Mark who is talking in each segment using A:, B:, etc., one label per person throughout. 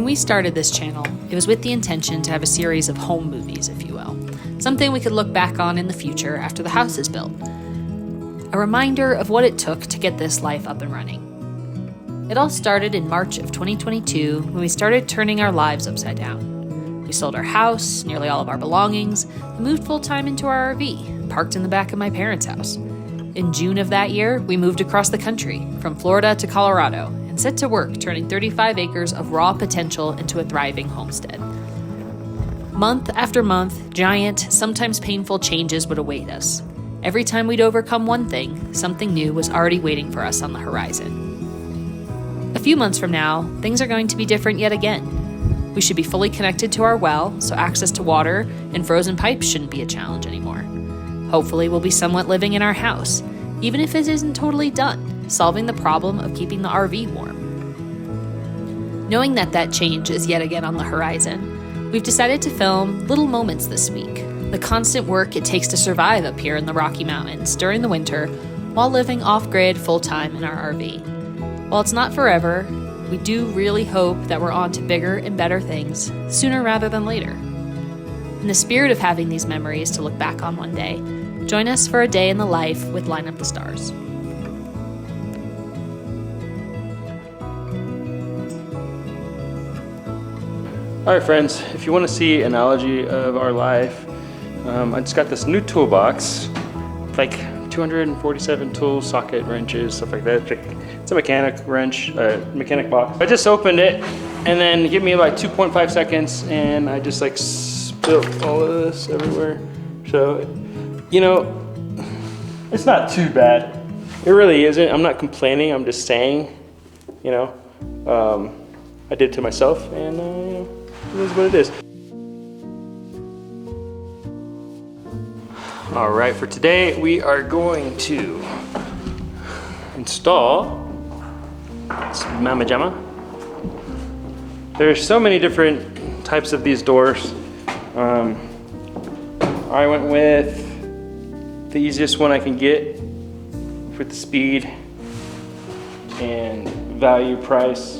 A: When we started this channel, it was with the intention to have a series of home movies, if you will. Something we could look back on in the future after the house is built. A reminder of what it took to get this life up and running. It all started in March of 2022 when we started turning our lives upside down. We sold our house, nearly all of our belongings, and moved full-time into our RV, parked in the back of my parents' house. In June of that year, we moved across the country, from Florida to Colorado, and set to work turning 35 acres of raw potential into a thriving homestead. Month after month, giant, sometimes painful changes would await us. Every time we'd overcome one thing, something new was already waiting for us on the horizon. A few months from now, things are going to be different yet again. We should be fully connected to our well, so access to water and frozen pipes shouldn't be a challenge anymore. Hopefully, we'll be somewhat living in our house, even if it isn't totally done, solving the problem of keeping the RV warm. Knowing that change is yet again on the horizon, we've decided to film little moments this week, the constant work it takes to survive up here in the Rocky Mountains during the winter while living off-grid full-time in our RV. While it's not forever, we do really hope that we're on to bigger and better things sooner rather than later. In the spirit of having these memories to look back on one day, join us for a day in the life with Line Up the Stars.
B: All right, friends, if you want to see an analogy of our life, I just got this new toolbox, like 247 tools, socket wrenches, stuff like that. It's a mechanic mechanic box. I just opened it and then give me like 2.5 seconds and I just like spilled all of this everywhere. So, you know, it's not too bad. It really isn't. I'm not complaining. I'm just saying, you know, I did it to myself and, you know, it is what it is. All right, for today, we are going to install this Mama Jamma. There's so many different types of these doors. I went with the easiest one I can get for the speed and value price.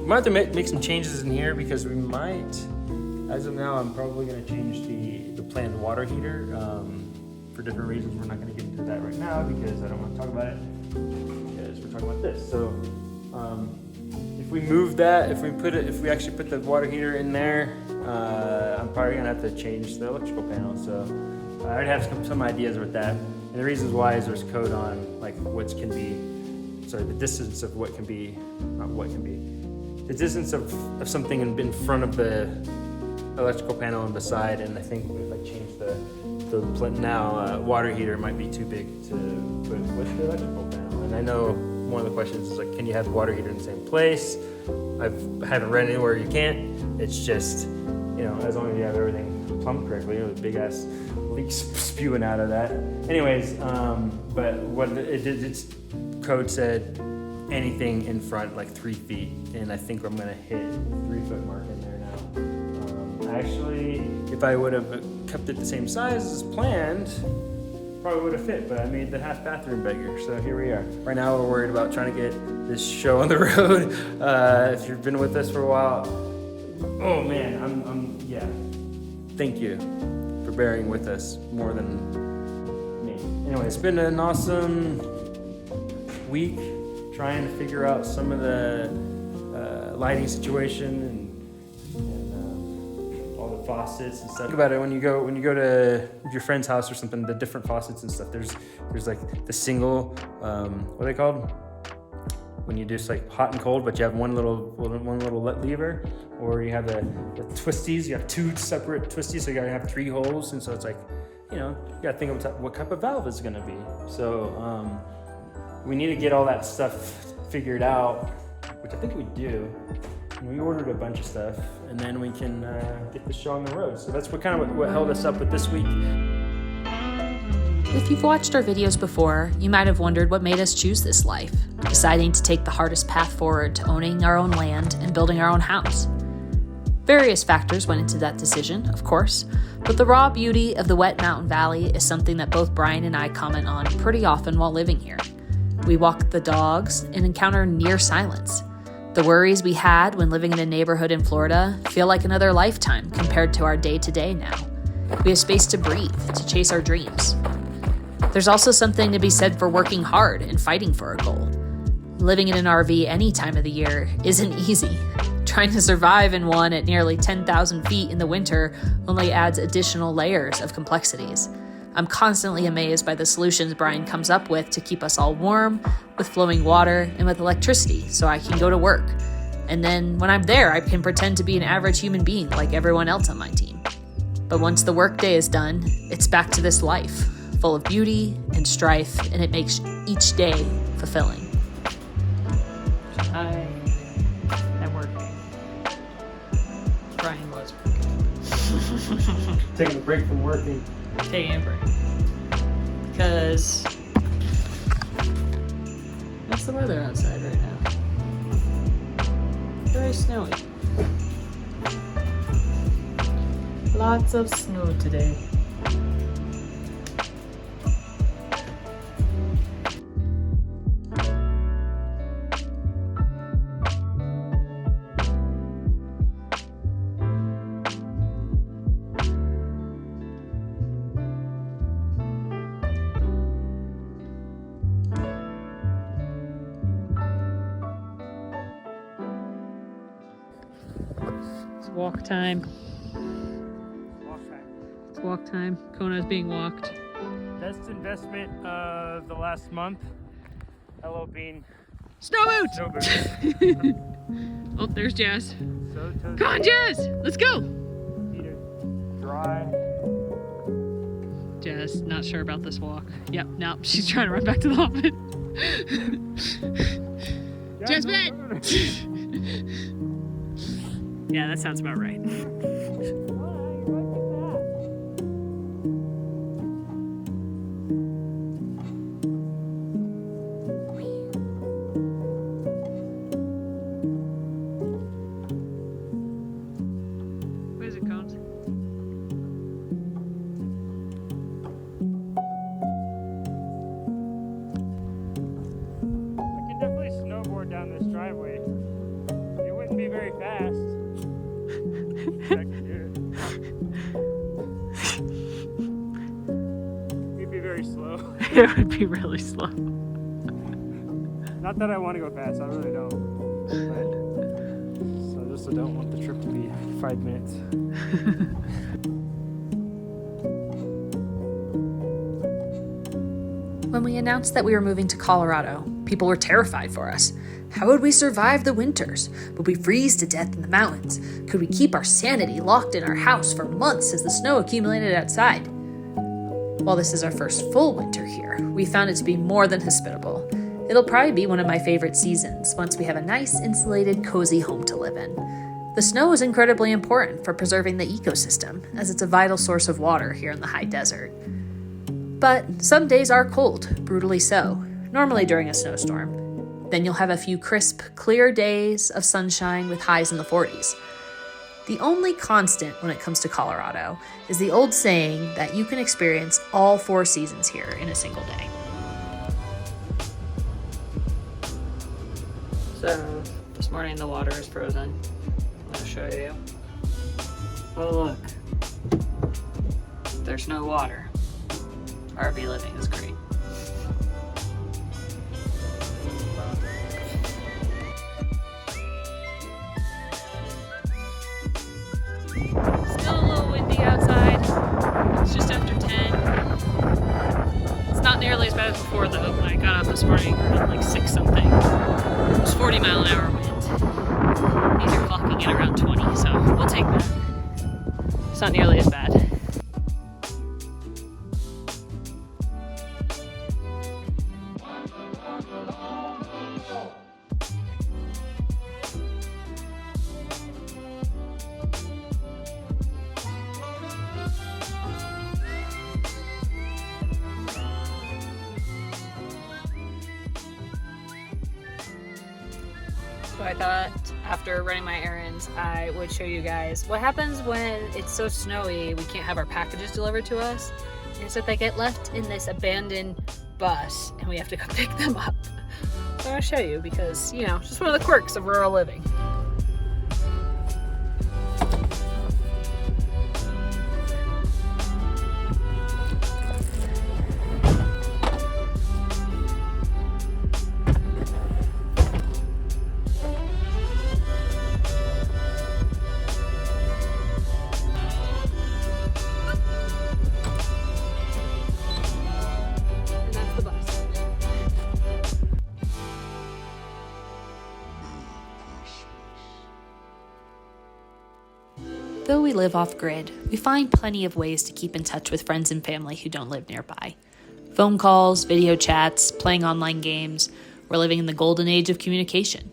B: We might have to make some changes in here because we might, as of now, I'm probably going to change the planned water heater for different reasons. We're not going to get into that right now because I don't want to talk about it because we're talking about this. So if we move that, if we actually put the water heater in there, I'm probably going to have to change the electrical panel. So I already have some ideas with that. And the reasons why is there's code on like the distance of what can be, not what can be. The distance of something in front of the electrical panel and beside, and I think if I change the water heater, it might be too big to put with the electrical panel. And I know one of the questions is like, can you have the water heater in the same place? I haven't read anywhere you can't. It's just, you know, as long as you have everything plumbed correctly, you know, the big ass leaks spewing out of that. Anyways, but what it did, its code said, anything in front like 3 feet, and I think I'm gonna hit 3 foot mark in there now. Actually, if I would have kept it the same size as planned, probably would have fit, but I made the half bathroom bigger, so here we are. Right now we're worried about trying to get this show on the road. If you've been with us for a while, oh man, yeah. Thank you for bearing with us more than me. Anyway, it's been an awesome week trying to figure out some of the lighting situation and all the faucets and stuff. Think about it when you go to your friend's house or something. The different faucets and stuff. There's like the single what are they called? When you just like hot and cold, but you have one little lever, or you have the twisties. You have 2 separate twisties, so you gotta have 3 holes, and so it's like, you know, you gotta think of what type of valve it's gonna be. So we need to get all that stuff figured out, which I think we do. And we ordered a bunch of stuff, and then we can get the show on the road. So that's what held us up with this week.
A: If you've watched our videos before, you might have wondered what made us choose this life, deciding to take the hardest path forward to owning our own land and building our own house. Various factors went into that decision, of course, but the raw beauty of the Wet Mountain Valley is something that both Brian and I comment on pretty often while living here. We walk the dogs and encounter near silence. The worries we had when living in a neighborhood in Florida feel like another lifetime compared to our day-to-day now. We have space to breathe, to chase our dreams. There's also something to be said for working hard and fighting for a goal. Living in an RV any time of the year isn't easy. Trying to survive in one at nearly 10,000 feet in the winter only adds additional layers of complexities. I'm constantly amazed by the solutions Brian comes up with to keep us all warm, with flowing water, and with electricity so I can go to work. And then when I'm there, I can pretend to be an average human being like everyone else on my team. But once the workday is done, it's back to this life, full of beauty and strife, and it makes each day fulfilling. I am working. Brian was working.
B: Taking a break from working.
A: Taking a break. Because what's the weather outside right now? Very snowy. Lots of snow today. It's walk time. It's walk time. Kona's being walked.
B: Best investment of the last month. Hello, Bean.
A: Snow boot!
B: Snow boot.
A: Oh, there's Jazz.
B: So toasty.
A: Come on, Jazz! Let's go!
B: Feet are dry.
A: Jazz, not sure about this walk. Yep, no, she's trying to run back to the office. Jazz, bed! Yeah, that sounds about right. Where's it, Cones?
B: I can definitely snowboard down this driveway. It wouldn't be very fast. I could do it. It'd be very slow.
A: It would be really slow.
B: Not that I want to go fast, I really don't. But, so I just don't want the trip to be 5 minutes.
A: When we announced that we were moving to Colorado, people were terrified for us. How would we survive the winters? Would we freeze to death in the mountains? Could we keep our sanity locked in our house for months as the snow accumulated outside? While this is our first full winter here, we found it to be more than hospitable. It'll probably be one of my favorite seasons once we have a nice, insulated, cozy home to live in. The snow is incredibly important for preserving the ecosystem, as it's a vital source of water here in the high desert. But some days are cold, brutally so, normally during a snowstorm. Then you'll have a few crisp, clear days of sunshine with highs in the 40s. The only constant when it comes to Colorado is the old saying that you can experience all 4 seasons here in a single day. So, this morning the water is frozen. I'll show you. Oh look, there's no water. RV living is great. Still a little windy outside. It's just after 10. It's not nearly as bad as before though. When I got up this morning, we were at like 6 something. It was 40-mile-an-hour wind. These are clocking in around 20, so we'll take that. It's not nearly as bad. So I thought after running my errands, I would show you guys what happens when it's so snowy we can't have our packages delivered to us. And it's that they get left in this abandoned bus and we have to go pick them up. So I'll show you because, you know, it's just one of the quirks of rural living. Though we live off-grid, we find plenty of ways to keep in touch with friends and family who don't live nearby. Phone calls, video chats, playing online games. We're living in the golden age of communication.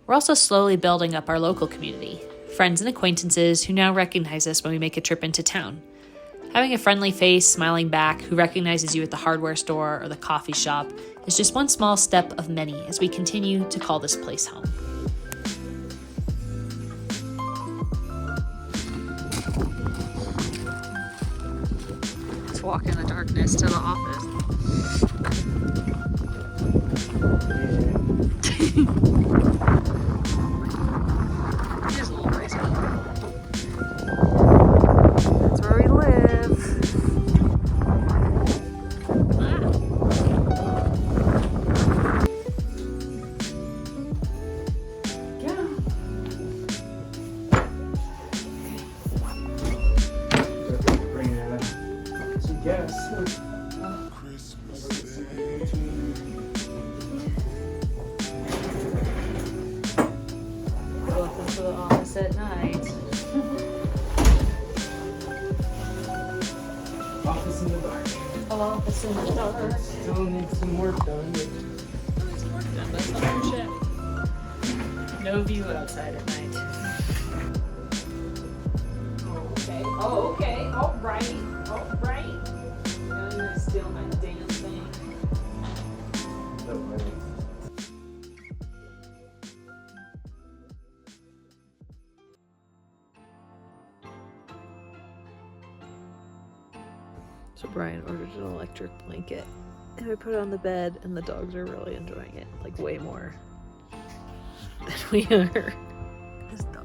A: We're also slowly building up our local community, friends and acquaintances who now recognize us when we make a trip into town. Having a friendly face smiling back who recognizes you at the hardware store or the coffee shop is just one small step of many as we continue to call this place home. Walk in the darkness to the office. It is a little crazy. That's where we live.
B: Yes.
A: Welcome to the office at night.
B: Office in the dark.
A: Office in the dark.
B: Still need some work done.
A: That's not your shit. No view outside at night. Okay. Oh, okay. All right. All right. Now you're gonna steal my damn thing. So Brian ordered an electric blanket and we put it on the bed and the dogs are really enjoying it, like way more than we are. His dog.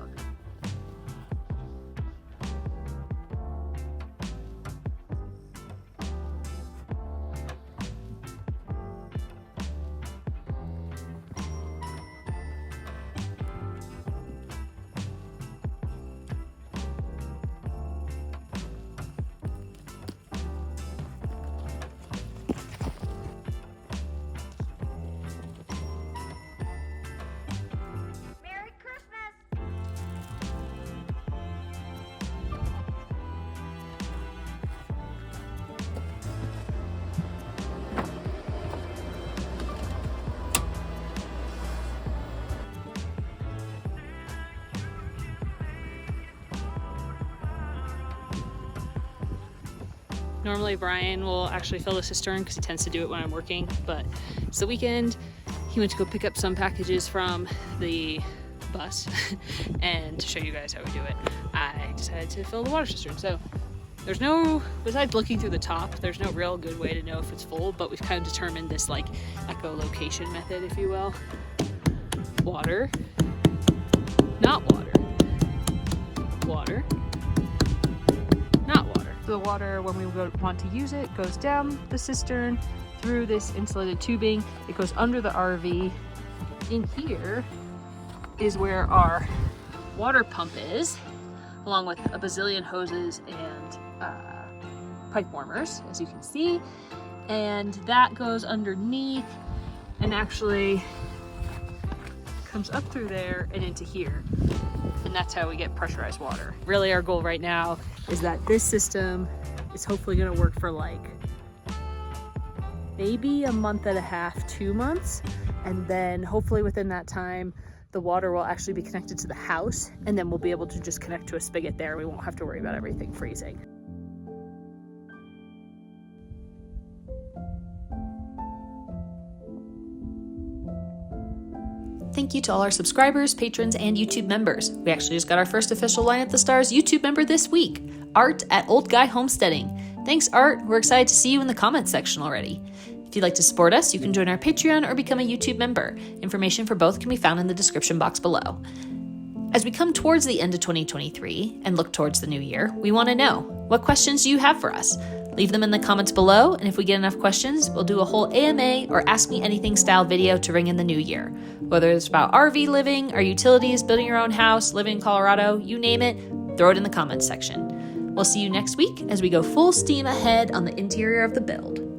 A: Normally Brian will actually fill the cistern because he tends to do it when I'm working, but it's the weekend. He went to go pick up some packages from the bus and to show you guys how we do it, I decided to fill the water cistern. So there's no, besides looking through the top, there's no real good way to know if it's full, but we've kind of determined this like echolocation method, if you will. Water, not water, water, not water. So the water, when we want to use it, goes down the cistern through this insulated tubing. It goes under the RV. In here is where our water pump is, along with a bazillion hoses and pipe warmers, as you can see. And that goes underneath and actually comes up through there and into here. And that's how we get pressurized water. Really our goal right now is that this system is hopefully gonna work for like maybe a month and a half, 2 months. And then hopefully within that time, the water will actually be connected to the house, and then we'll be able to just connect to a spigot there. We won't have to worry about everything freezing. Thank you to all our subscribers, patrons, and YouTube members. We actually just got our first official Line At The Stars YouTube member this week, Art at Old Guy Homesteading. Thanks, Art. We're excited to see you in the comments section already. If you'd like to support us, you can join our Patreon or become a YouTube member. Information for both can be found in the description box below. As we come towards the end of 2023 and look towards the new year, we want to know, what questions do you have for us? Leave them in the comments below, and if we get enough questions, we'll do a whole AMA or Ask Me Anything style video to ring in the new year. Whether it's about RV living, our utilities, building your own house, living in Colorado, you name it, throw it in the comments section. We'll see you next week as we go full steam ahead on the interior of the build.